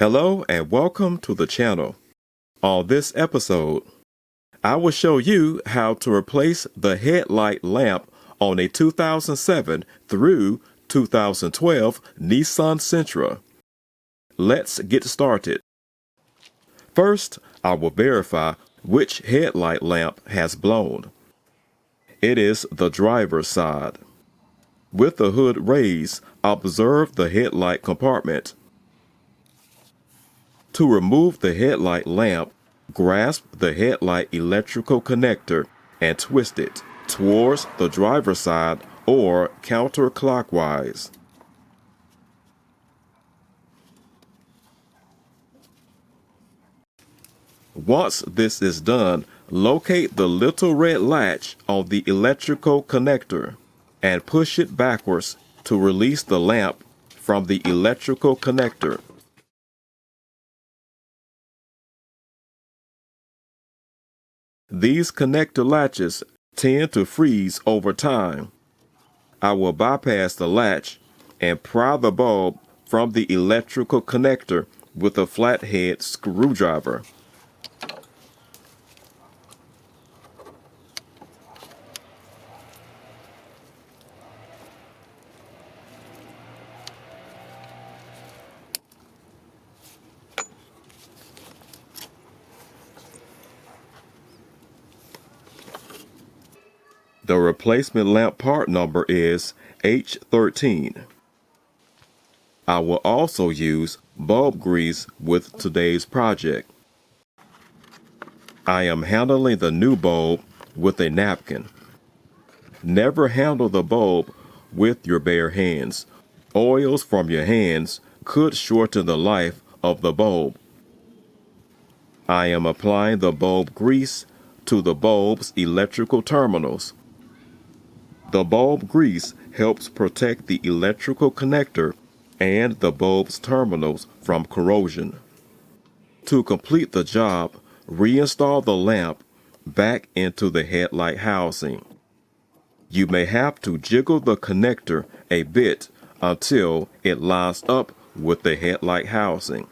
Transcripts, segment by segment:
Hello and welcome to the channel. On this episode, I will show you how to replace the headlight lamp on a 2007 through 2012 Nissan Sentra. Let's get started. First, I will verify which headlight lamp has blown. It is the driver's side. With the hood raised, observe the headlight compartment. To remove the headlight lamp, grasp the headlight electrical connector and twist it towards the driver's side or counterclockwise. Once this is done, locate the little red latch on the electrical connector and push it backwards to release the lamp from the electrical connector. These connector latches tend to freeze over time. I will bypass the latch and pry the bulb from the electrical connector with a flathead screwdriver. The replacement lamp part number is H13. I will also use bulb grease with today's project. I am handling the new bulb with a napkin. Never handle the bulb with your bare hands. Oils from your hands could shorten the life of the bulb. I am applying the bulb grease to the bulb's electrical terminals. The bulb grease helps protect the electrical connector and the bulb's terminals from corrosion. To complete the job, reinstall the lamp back into the headlight housing. You may have to jiggle the connector a bit until it lines up with the headlight housing.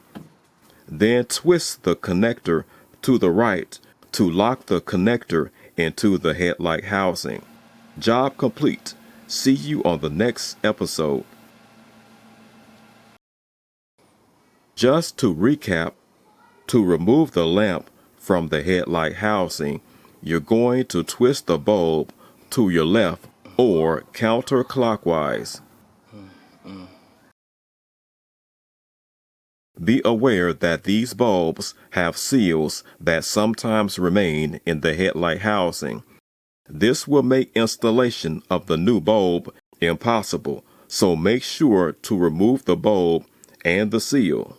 Then twist the connector to the right to lock the connector into the headlight housing. Job complete. See you on the next episode. Just to recap, to remove the lamp from the headlight housing, you're going to twist the bulb to your left or counterclockwise. Be aware that these bulbs have seals that sometimes remain in the headlight housing. This will make installation of the new bulb impossible, so make sure to remove the bulb and the seal.